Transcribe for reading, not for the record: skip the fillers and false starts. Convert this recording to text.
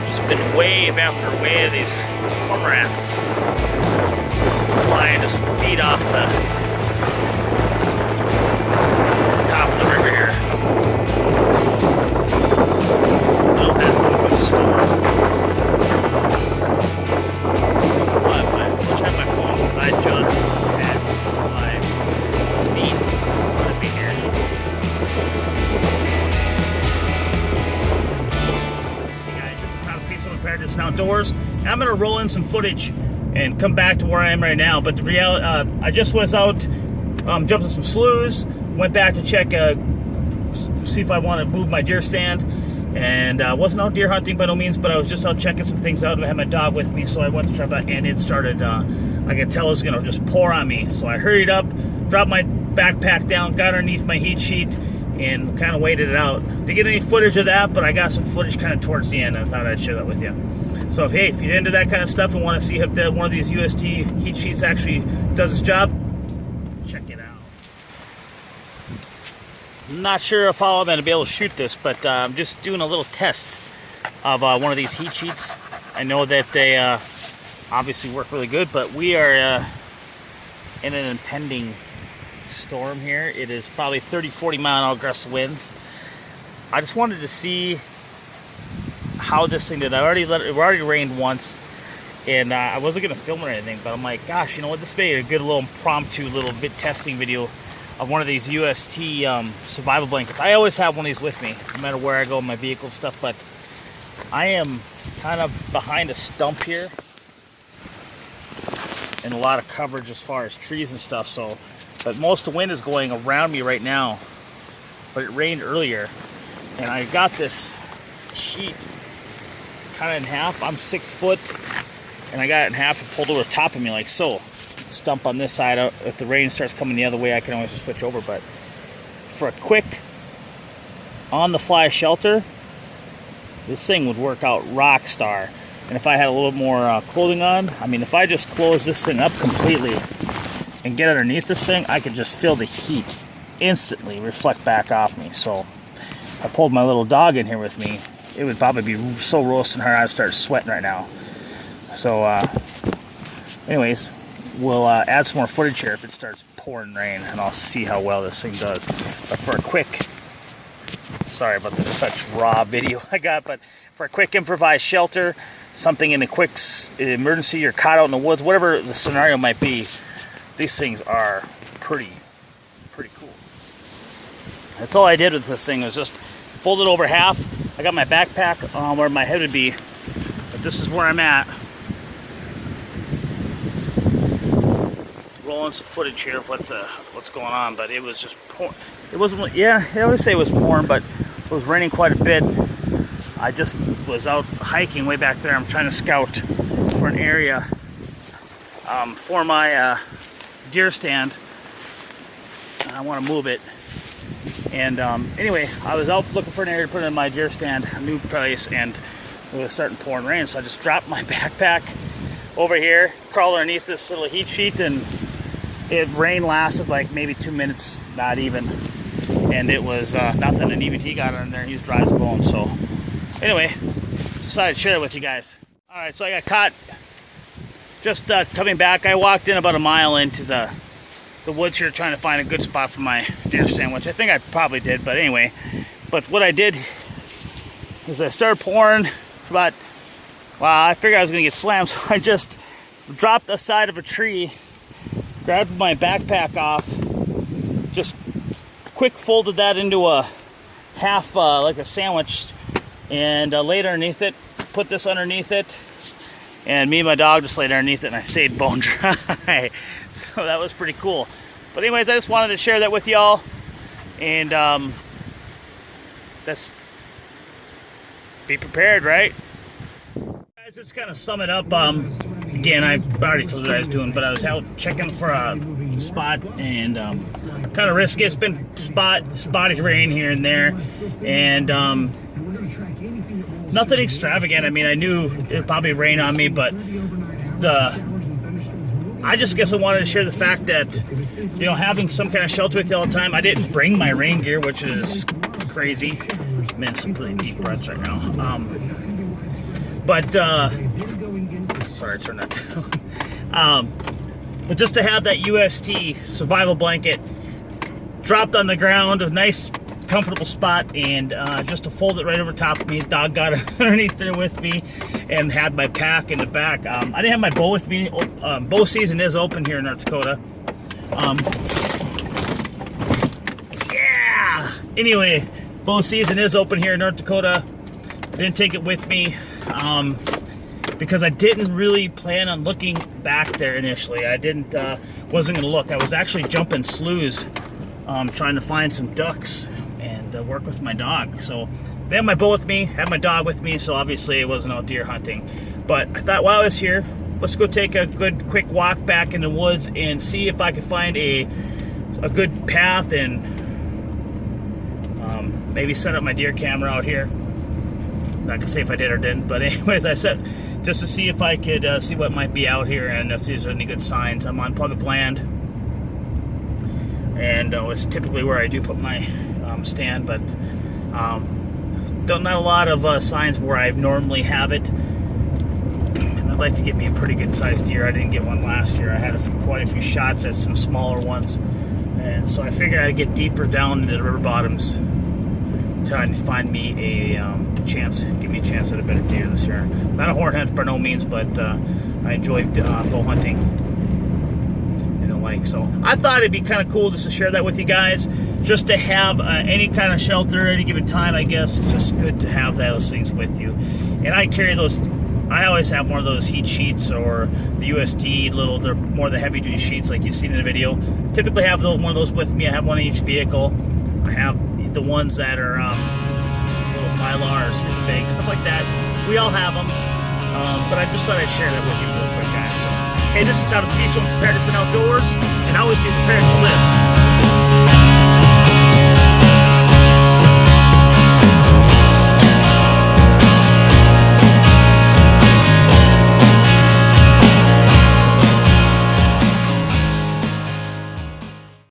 Just been wave after wave of these cormorants flying just feet off the top of the river here. Little has a good storm. But I'll check my phone because I just had some fly feet in front of me here. Hey guys, this is Tyler Peaceful Preparedness and Outdoors. And I'm gonna roll in some footage and come back to where I am right now. But the reality, I just was out jumping some sloughs, went back to check, see if I want to move my deer stand, and wasn't out deer hunting by no means, but I was just out checking some things out. I had my dog with me, so I went to try that, and it started, I could tell it was gonna just pour on me. So I hurried up, dropped my backpack down, got underneath my heat sheet, and kind of waited it out. Didn't get any footage of that, but I got some footage kind of towards the end. I thought I'd share that with you. So if you're into that kind of stuff and want to see if one of these UST heat sheets actually does its job, check it out. I'm not sure if I'm going to be able to shoot this, but I'm just doing a little test of one of these heat sheets. I know that they obviously work really good, but we are in an impending storm here. It is probably 30-40 mile an hour gust of winds. I just wanted to see how this thing did. It already rained once, and I wasn't gonna film or anything, but I'm like, gosh, you know what, this made a good little impromptu little testing video of one of these UST survival blankets. I always have one of these with me, no matter where I go in my vehicle and stuff, but I am kind of behind a stump here, and a lot of coverage as far as trees and stuff, so, but most of the wind is going around me right now, but it rained earlier, and I got this sheet kind of in half. I'm 6 foot, and I got it in half and pulled over the top of me like so. Stump on this side. If the rain starts coming the other way, I can always just switch over. But for a quick on-the-fly shelter, this thing would work out rock star. And if I had a little more clothing on, I mean, if I just close this thing up completely and get underneath this thing, I could just feel the heat instantly reflect back off me. So I pulled my little dog in here with me. It would probably be so roasting hard I'd start sweating right now. So anyways, we'll add some more footage here if it starts pouring rain, and I'll see how well this thing does. But for a quick, sorry about the such raw video I got, but for a quick improvised shelter, something in a quick emergency, you're caught out in the woods, whatever the scenario might be, these things are pretty cool. That's all I did with this thing, was just fold it over half. I got my backpack where my head would be, but this is where I'm at. Rolling some footage here of what's going on, but it was just pouring. It wasn't, yeah, I would say it was pouring, but it was raining quite a bit. I just was out hiking way back there. I'm trying to scout for an area for my deer stand. I want to move it. And anyway, I was out looking for an area to put in my deer stand, a new place, and it was starting pouring rain. So I just dropped my backpack over here, crawled underneath this little heat sheet, and rain lasted like maybe 2 minutes, not even. And it was nothing, and even he got in there, he's dry as a bone. So anyway, decided to share it with you guys. All right, so I got caught just coming back. I walked in about a mile into the woods here trying to find a good spot for my deer stand, which I think I probably did, but anyway. But what I did is I started pouring for about, well, I figured I was gonna get slammed, so I just dropped the side of a tree, grabbed my backpack off, just quick folded that into a half, like a sandwich, and laid underneath it, put this underneath it, and me and my dog just laid underneath it, and I stayed bone dry. So that was pretty cool. But anyways, I just wanted to share that with y'all, and that's, be prepared, right? Guys, just kind of sum it up. Again, I already told you what I was doing, but I was out checking for a spot, and kind of risky. It's been spotty rain here and there, and nothing extravagant. I mean, I knew it'd probably rain on me, but I just guess I wanted to share the fact that, you know, having some kind of shelter with you all the time. I didn't bring my rain gear, which is crazy. I'm in some really deep breaths right now. Sorry, I turned that down. But just to have that UST survival blanket dropped on the ground, a nice comfortable spot, and just to fold it right over top of me. Dog got underneath there with me and had my pack in the back. I didn't have my bow with me. Bow season is open here in North Dakota. Anyway, bow season is open here in North Dakota. I didn't take it with me because I didn't really plan on looking back there initially. Wasn't gonna look. I was actually jumping sloughs, trying to find some ducks and work with my dog. So I had my bow with me, had my dog with me, so obviously it wasn't out deer hunting. But I thought while I was here, let's go take a good quick walk back in the woods and see if I could find a good path and maybe set up my deer camera out here. Not to say if I did or didn't, but anyways, I said just to see if I could see what might be out here and if there's any good signs. I'm on public land, and it's typically where I do put my stand, but not a lot of signs where I normally have it. And I'd like to get me a pretty good sized deer. I didn't get one last year. I had quite a few shots at some smaller ones, and so I figured I'd get deeper down into the river bottoms, trying to find me a chance, give me a chance at a better deer this year. Not a horn hunt by no means, but I enjoy bow hunting and the like. So I thought it'd be kind of cool just to share that with you guys, just to have any kind of shelter at any given time. I guess it's just good to have those things with you. And I carry those. I always have one of those heat sheets or the UST they're more the heavy duty sheets like you've seen in the video. Typically have one of those with me. I have one in each vehicle. I have the ones that are little Mylar or City Bag, stuff like that. We all have them, but I just thought I'd share that with you real quick, guys. So, hey, this is Todd of Peaceful Preparedness and Outdoors, and always be prepared to live.